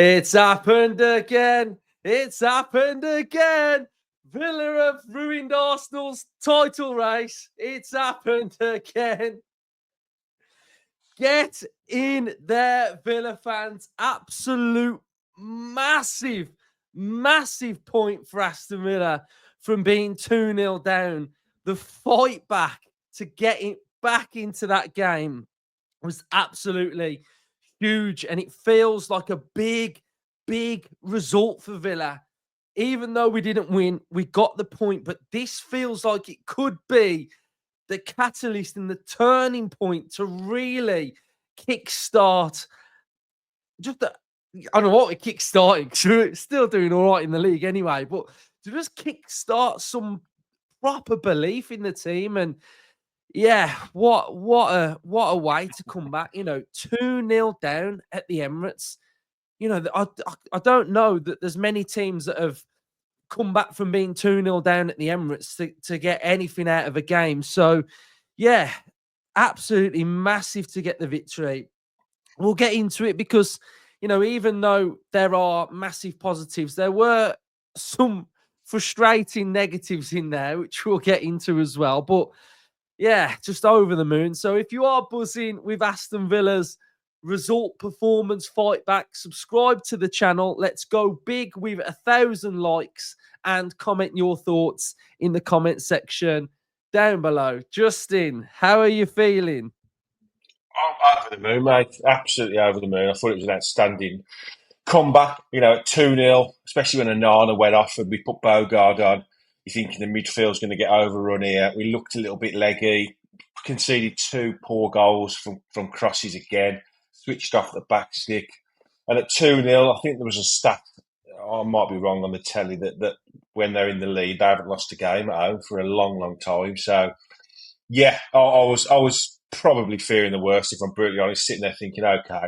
It's happened again. It's happened again. Villa have ruined Arsenal's title race. It's happened again. Get in there, Villa fans. Absolute massive point for Aston Villa from being 2-0 down. The fight back to get it back into that game was absolutely huge, and it feels like a big result for Villa. Even though we didn't win, we got the point, but this feels like it could be the catalyst and the turning point to really kickstart. I don't know what we're kickstarting, because we're still doing all right in the league anyway, but to just kickstart some proper belief in the team. And yeah, what a way to come back. 2-0 down at the Emirates. I don't know that there's many teams that have come back from being 2-0 down at the Emirates to get anything out of a game. So, yeah, absolutely massive to get the victory. We'll get into it because, even though there are massive positives, there were some frustrating negatives in there, which we'll get into as well. But yeah, just over the moon. So if you are buzzing with Aston Villa's result, performance, fight back, subscribe to the channel. Let's go big with 1,000 likes and comment your thoughts in the comment section down below. Justin, how are you feeling? I'm over the moon, mate. Absolutely over the moon. I thought it was an outstanding comeback, at 2-0, especially when Onana went off and we put Bogard on. You're thinking the midfield's going to get overrun here. We looked a little bit leggy, conceded 2 poor goals from crosses again, switched off the back stick. And at 2-0, I think there was a stat, I might be wrong on the telly, that when they're in the lead, they haven't lost a game at home for a long time. So, yeah, I was probably fearing the worst, if I'm brutally honest, sitting there thinking, okay,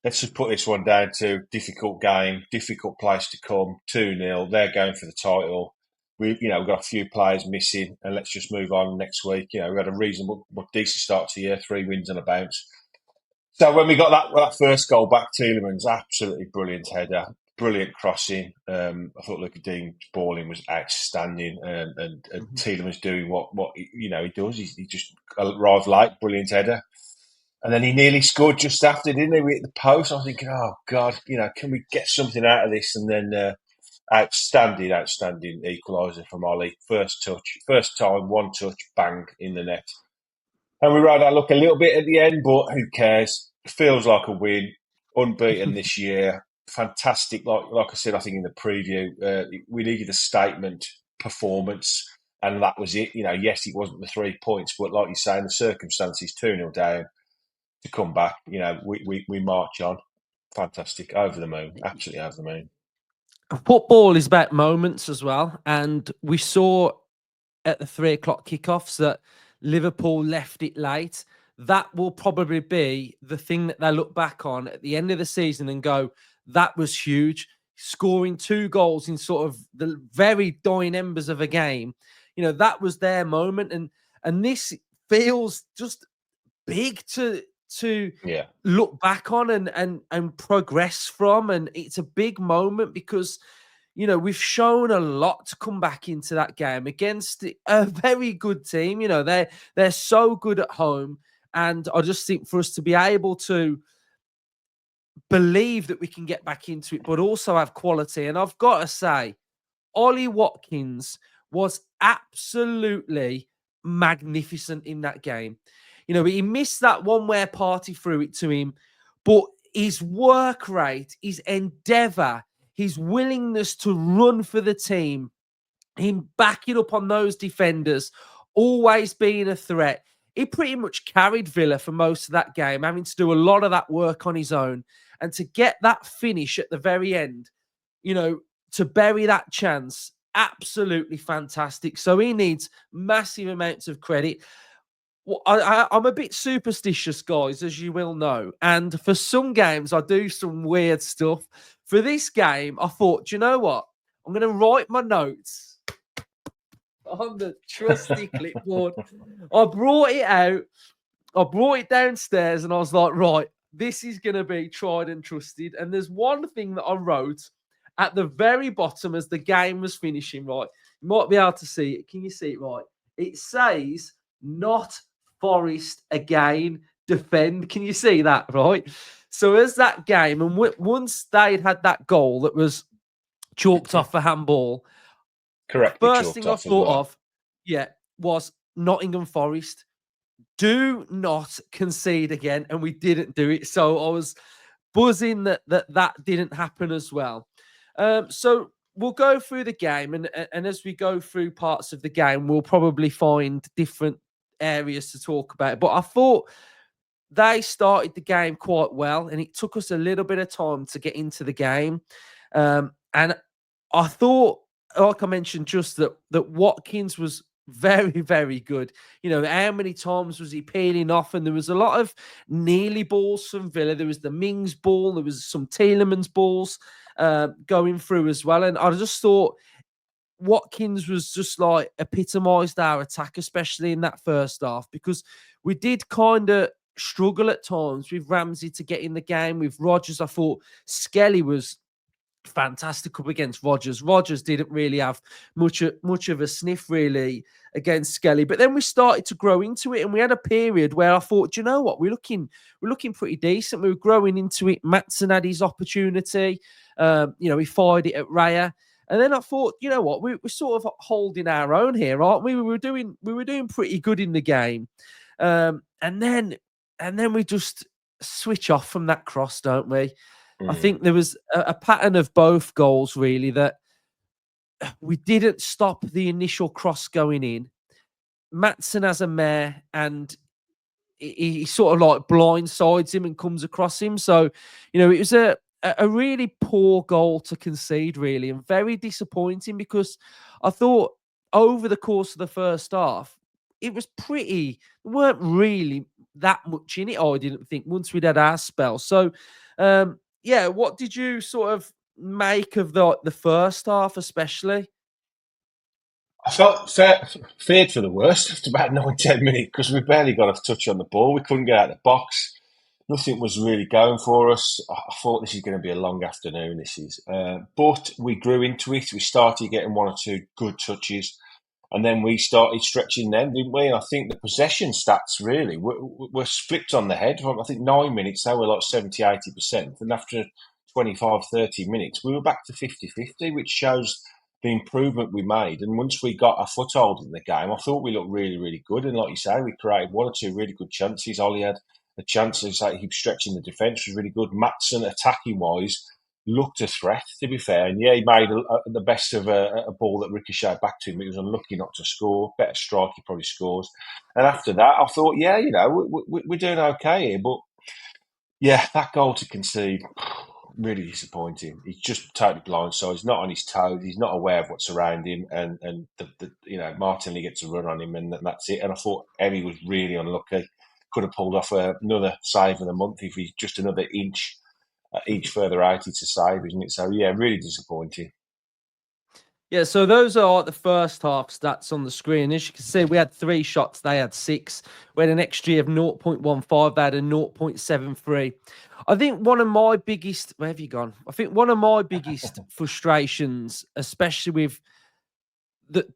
let's just put this one down to difficult game, difficult place to come, 2-0. They're going for the title. We've got a few players missing, and let's just move on next week. We had a reasonable, decent start to the year, 3 wins and a bounce. So when we got that first goal back, Tielemans, absolutely brilliant header, brilliant crossing. I thought Luka Dean's balling was outstanding, and Tielemans doing what he does. He just arrived late, brilliant header. And then he nearly scored just after, didn't he? We hit the post. I was thinking, oh, God, can we get something out of this? And then outstanding equaliser from Ollie. First time, one touch, bang, in the net. And we rode that luck a little bit at the end, but who cares? Feels like a win. Unbeaten this year. Fantastic. Like I said, I think in the preview, we needed a statement performance, and that was it. Yes, it wasn't the 3 points, but like you say, in the circumstances, 2-0 down, to come back, we march on. Fantastic. Over the moon. Absolutely over the moon. Football is about moments as well. And we saw at the 3 o'clock kickoffs that Liverpool left it late. That will probably be the thing that they look back on at the end of the season and go, that was huge. Scoring 2 goals in sort of the very dying embers of a game. That was their moment. And this feels just big to look back on and progress from. And it's a big moment because we've shown a lot to come back into that game against a very good team. They're so good at home, and I just think for us to be able to believe that we can get back into it, but also have quality. And I've got to say, Ollie Watkins was absolutely magnificent in that game. He missed that one where Partey threw it to him, but his work rate, his endeavour, his willingness to run for the team, him backing up on those defenders, always being a threat. He pretty much carried Villa for most of that game, having to do a lot of that work on his own. And to get that finish at the very end, to bury that chance, absolutely fantastic. So he needs massive amounts of credit. Well, I'm a bit superstitious, guys, as you will know. And for some games, I do some weird stuff. For this game, I thought, do you know what? I'm going to write my notes on the trusty clipboard. I brought it out. I brought it downstairs and I was like, right, this is going to be tried and trusted. And there's one thing that I wrote at the very bottom as the game was finishing, right? You might be able to see it. Can you see it right? It says, not Forest again, defend. Can you see that, right? So as that game, and once they'd had that goal that was chalked off for handball, Correctly first chalked thing I off as thought well. of, was Nottingham Forest. Do not concede again, and we didn't do it. So I was buzzing that didn't happen as well. So we'll go through the game, and as we go through parts of the game, we'll probably find different areas to talk about. But I thought they started the game quite well, and it took us a little bit of time to get into the game. And I thought, like I mentioned, just that Watkins was very, very good. You know, how many times was he peeling off? And there was a lot of nearly balls from Villa. There was the Mings ball. There was some Tielemans balls going through as well. And I just thought Watkins was just like epitomised our attack, especially in that first half, because we did kind of struggle at times with Ramsey to get in the game. With Rodgers, I thought Skelly was fantastic up against Rodgers. Rodgers didn't really have much of a sniff really against Skelly, but then we started to grow into it, and we had a period where I thought, do you know what, we're looking pretty decent. We were growing into it. Matson had his opportunity. He fired it at Raya. And then I thought, you know what, we're sort of holding our own here, aren't we? We were doing pretty good in the game, and then we just switch off from that cross, don't we? I think there was a pattern of both goals, really, that we didn't stop the initial cross going in. Matson has a mare, and he sort of like blindsides him and comes across him. So, it was a really poor goal to concede, really, and very disappointing, because I thought over the course of the first half, it was pretty, there weren't really that much in it, I didn't think, once we'd had our spell. So, what did you sort of make of the first half, especially? I felt feared for the worst after about 9, 10 minutes because we barely got a touch on the ball. We couldn't get out of the box. Nothing was really going for us. I thought this is going to be a long afternoon. But we grew into it. We started getting one or two good touches, and then we started stretching them, didn't we? And I think the possession stats really were flipped on the head. From, I think 9 minutes, they were like 70, 80%. And after 25, 30 minutes, we were back to 50-50, which shows the improvement we made. And once we got a foothold in the game, I thought we looked really, really good. And like you say, we created one or two really good chances. Ollie had a chance, like he was stretching the defence, was really good. Matson, attacking wise, looked a threat, to be fair. And yeah, he made the best of a ball that ricocheted back to him. He was unlucky not to score. Better strike, he probably scores. And after that, I thought, yeah, we're doing okay here. But yeah, that goal to concede, really disappointing. He's just totally blind, so he's not on his toes. He's not aware of what's around him, and Martinelli gets a run on him, and that's it. And I thought Emery was really unlucky. Could have pulled off another save of the month if he's just another inch further out. It's a save, isn't it? So yeah, really disappointing. Yeah, so those are the first half stats on the screen. As you can see, we had 3 shots, they had 6. We had an XG of 0.15, they had a 0.73. I think one of my biggest, where have you gone? I think one of my biggest frustrations, especially with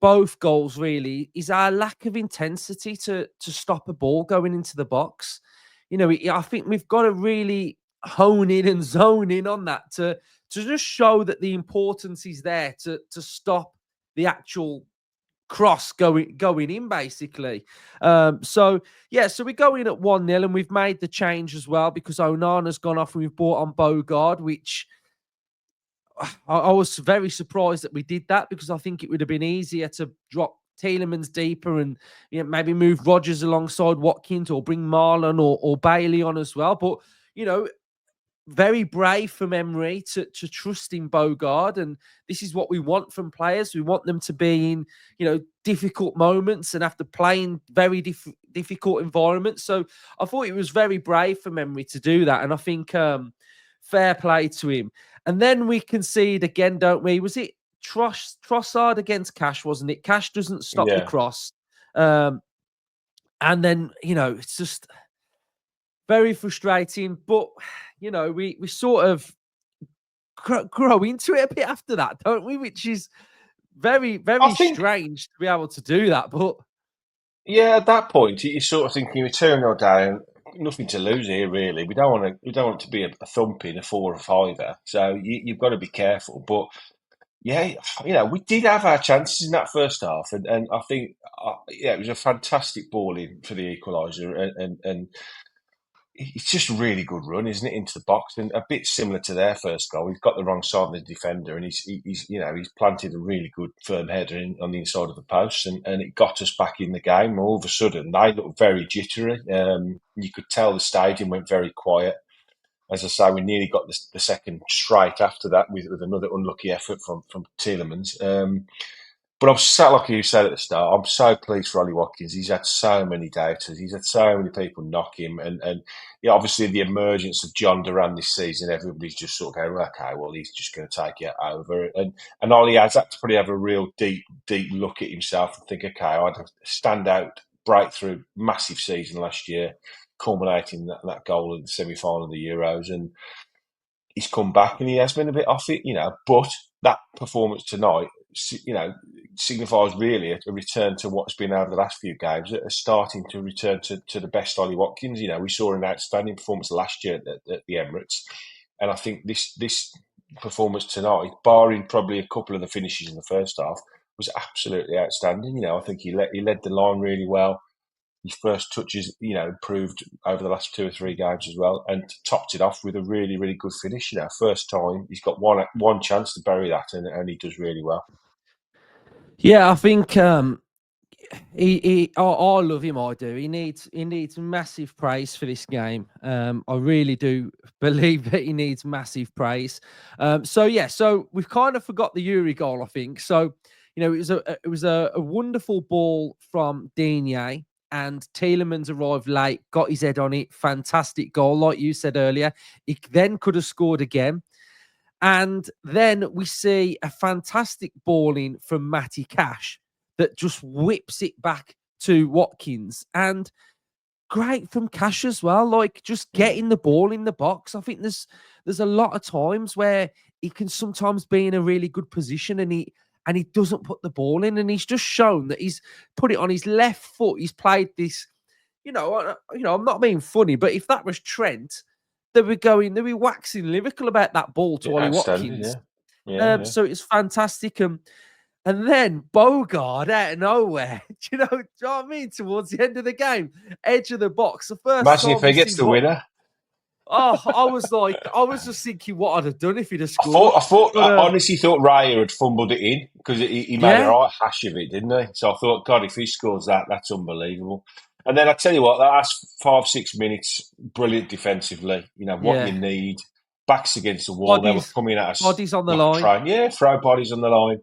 both goals really, is our lack of intensity to stop a ball going into the box. I think we've got to really hone in and zone in on that to just show that the importance is there to stop the actual cross going in, basically. So we go in at 1-0, and we've made the change as well, because Onana's gone off and we've brought on Bogard, which I was very surprised that we did that, because I think it would have been easier to drop Tielemans deeper and maybe move Rodgers alongside Watkins, or bring Marlon or Bailey on as well. But very brave from Emery to trust in Bogard, and this is what we want from players. We want them to be in difficult moments and have to play in very difficult environments. So I thought it was very brave from Emery to do that, and I think fair play to him. And then we concede again, don't we? Was it Trossard against Cash, wasn't it? Cash doesn't stop the cross. And then, it's just, very frustrating. But we sort of grow into it a bit after that, don't we? Which is very, I very think, strange to be able to do that. But yeah, at that point, you're sort of thinking, you're 2-0 down, nothing to lose here, really. We don't want it to be a thumping, a 4 or 5er. So you've got to be careful. But yeah, we did have our chances in that first half, and I think, yeah, it was a fantastic ball in for the equaliser, and it's just a really good run, isn't it, into the box, and a bit similar to their first goal. He's got the wrong side of the defender, and he's planted a really good firm header on the inside of the post, and it got us back in the game. All of a sudden, they looked very jittery. You could tell the stadium went very quiet. As I say, we nearly got the second straight after that with another unlucky effort from Tielemans. But I'm so, like you said at the start, I'm so pleased for Ollie Watkins. He's had so many doubters. He's had so many people knock him. And yeah, obviously the emergence of John Duran this season, everybody's just sort of going, okay, well, he's just going to take it over. And Ollie has had to probably have a real deep look at himself and think, okay, I had a standout breakthrough, massive season last year, culminating that goal in the semi-final of the Euros. And he's come back and he has been a bit off it, but that performance tonight, signifies really a return to what's been over the last few games, starting to return to the best Ollie Watkins. We saw an outstanding performance last year at the Emirates, and I think this performance tonight, barring probably a couple of the finishes in the first half, was absolutely outstanding. I think he led the line really well. His first touches, improved over the last 2 or 3 games as well, and topped it off with a really, really good finish. First time he's got one chance to bury that, and he does really well. yeah, I think I love him. I do. He needs massive praise for this game. I really do believe that he needs massive praise. So we've kind of forgot the Yuri goal, I think. So it was a wonderful ball from Digne, and Tielemans arrived late, got his head on it. Fantastic goal, like you said earlier. He then could have scored again. And then we see a fantastic ball in from Matty Cash that just whips it back to Watkins. And great from Cash as well, like just getting the ball in the box. I think there's a lot of times where he can sometimes be in a really good position and he doesn't put the ball in, and he's just shown that he's put it on his left foot. He's played this, I'm not being funny, but if that was Trent, they'd be waxing lyrical about that ball to Ollie Outstanding, Watkins. yeah. So it's fantastic. And then Bogard out of nowhere, do you know what I mean? Towards the end of the game, edge of the box. The first Imagine time if we he gets see the winner. Oh, I was just thinking what I'd have done if he'd have I thought, scored. I thought, But I honestly thought Raya had fumbled it in because he made a yeah, right hash of it, didn't he? So I thought, God, if he scores that, that's unbelievable. And then I tell you what, that last 5-6 minutes, brilliant defensively. What you yeah. need. Backs against the wall. They were Bodies, coming at us bodies on the like a line. train. Yeah, throw bodies on the line.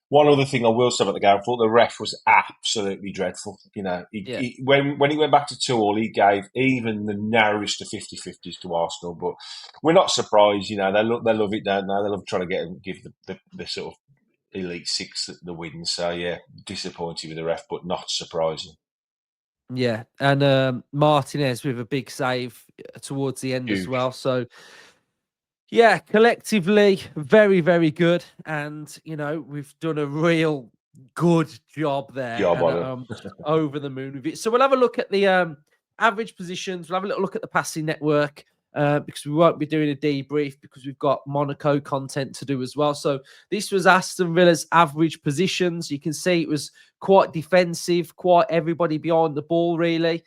One other thing I will say about the game, I thought the ref was absolutely dreadful. Yeah. When he went back to 2-2, he gave even the narrowest of 50-50s to Arsenal. But we're not surprised. They love it, don't they? They love trying to give the sort of elite six the win. So yeah, disappointed with the ref, but not surprising. Yeah. And Martinez with a big save towards the end as Huge well. So yeah, collectively, very, very good. And, we've done a real good job there. job And on him. I'm just over the moon with it. So we'll have a look at the average positions. We'll have a little look at the passing network because we won't be doing a debrief because we've got Monaco content to do as well. So this was Aston Villa's average positions. You can see it was quite defensive, quite everybody behind the ball, really.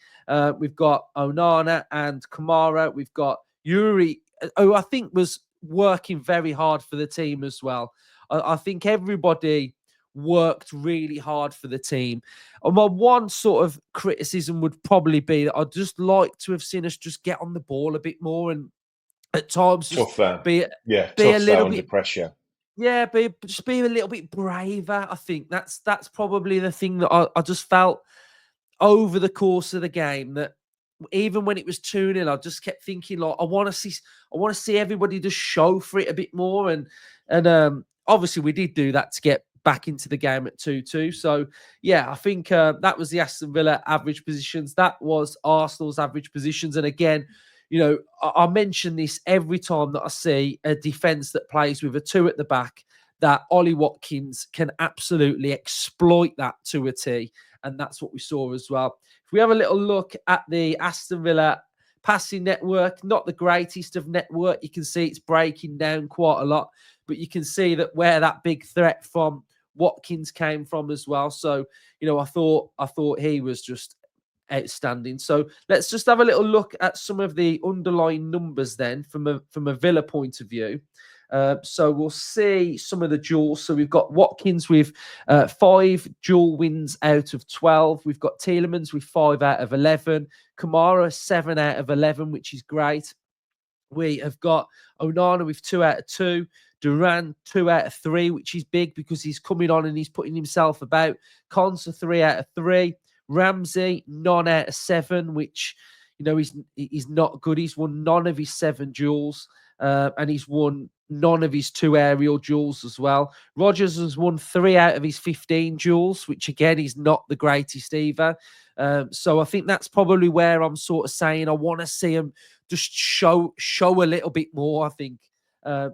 We've got Onana and Kamara. We've got Yuri, who I think was working very hard for the team as well. I think everybody worked really hard for the team. And my one sort of criticism would probably be that I'd just like to have seen us just get on the ball a bit more and at times just Tough, be a tough though little under bit, pressure. yeah, just be a little bit braver. I think that's probably the thing that I just felt over the course of the game, that even when it was 2-0, I just kept thinking, like, I want to see everybody just show for it a bit more. And obviously we did do that to get back into the game at 2-2. So, yeah, I think that was the Aston Villa average positions. That was Arsenal's average positions. And again, I mention this every time that I see a defence that plays with a 2 at the back, that Ollie Watkins can absolutely exploit that to a T. And that's what we saw as well. If we have a little look at the Aston Villa passing network, not the greatest of network. You can see it's breaking down quite a lot, but you can see that where that big threat from Watkins came from as well. So, I thought he was just outstanding. So let's just have a little look at some of the underlying numbers then from a Villa point of view. So we'll see some of the duels. So we've got Watkins with 5 dual wins out of 12. We've got Tielemans with 5 out of 11. Kamara 7 out of 11, which is great. We have got Onana with 2 out of 2. Duran 2 out of 3, which is big because he's coming on and he's putting himself about. Konsa 3 out of 3. Ramsey 9 out of 7, which he's not good. He's won none of his 7 duels, and he's won none of his 2 aerial duels as well. Rodgers has won 3 out of his 15 duels, which again is not the greatest either. So I think that's probably where I'm sort of saying I want to see him just show a little bit more, I think.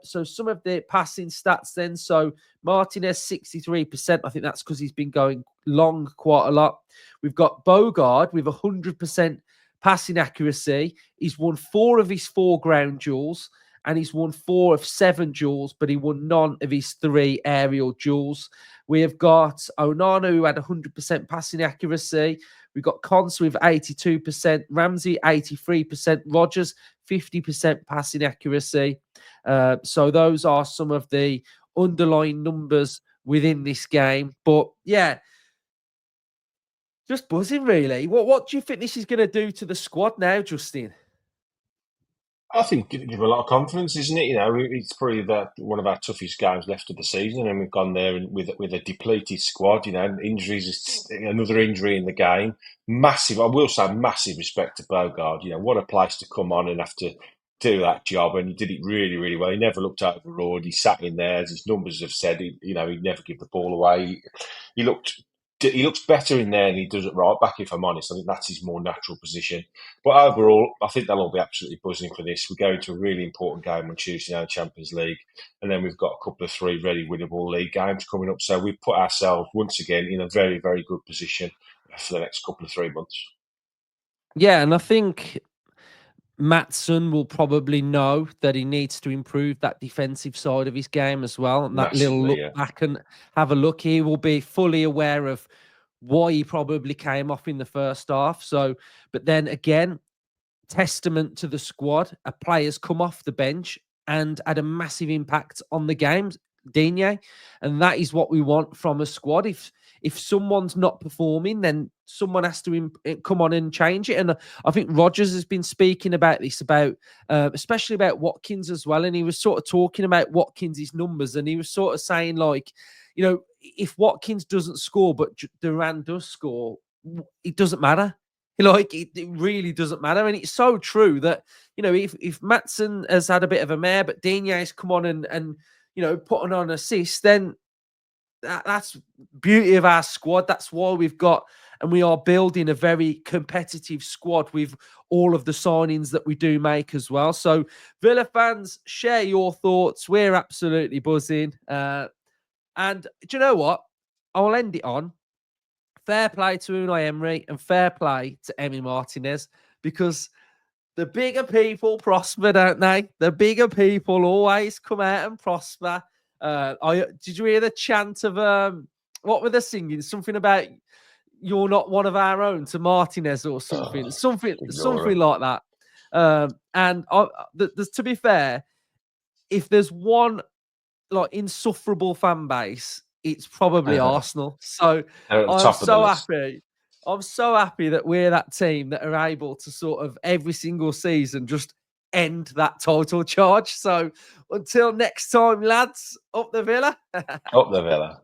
So some of the passing stats then. So Martinez, 63%. I think that's because he's been going long quite a lot. We've got Bogard with 100% passing accuracy. He's won 4 of his 4 ground duels, and he's won 4 of 7 duels, but he won none of his 3 aerial duels. We have got Onana, who had 100% passing accuracy. We've got Konsa with 82%, Ramsey 83%, Rodgers 50% passing accuracy. So those are some of the underlying numbers within this game. But yeah, just buzzing really. What do you think this is going to do to the squad now, Justin? I think it give a lot of confidence, isn't it? It's probably one of our toughest games left of the season, and we've gone there with a depleted squad. Injuries, another injury in the game. Massive, I will say, massive respect to Bogard. What a place to come on and have to do that job, and he did it really, really well. He never looked overawed. He sat in there, as his numbers have said. He'd never give the ball away. He looks better in there than he does at right back, if I'm honest. I think that's his more natural position. But overall, I think they'll all be absolutely buzzing for this. We're going to a really important game on Tuesday night, Champions League, and then we've got a couple of 3 really winnable league games coming up. So we've put ourselves once again in a very, very good position for the next couple of 3 months. Yeah, and I think Maatsen will probably know that he needs to improve that defensive side of his game as well. And that little look back and have a look, he will be fully aware of why he probably came off in the first half. So, but then again, testament to the squad, a player's come off the bench and had a massive impact on the game, Digne. And that is what we want from a squad. If someone's not performing, then someone has to come on and change it. And I think Rodgers has been speaking about this, especially about Watkins as well. And he was sort of talking about Watkins' numbers, and he was sort of saying, like, if Watkins doesn't score, but Duran does score, it doesn't matter. Like, it really doesn't matter. And it's so true that, if Maatsen has had a bit of a mare, but Digne has come on and put on an assist, then that's beauty of our squad. That's why we've got, and we are building a very competitive squad with all of the signings that we do make as well. So Villa fans, share your thoughts. We're absolutely buzzing. And do you know what? I'll end it on fair play to Unai Emery and fair play to Emery Martinez, because the bigger people prosper, don't they? The bigger people always come out and prosper. Did you hear the chant of what were they singing? Something about "You're not one of our own" to Martinez or something, something like that. And to be fair, if there's one like insufferable fan base, it's probably Arsenal. So I'm so happy. I'm so happy that we're that team that are able to sort of every single season just end that title charge. So until next time, lads, up the Villa. Up the Villa.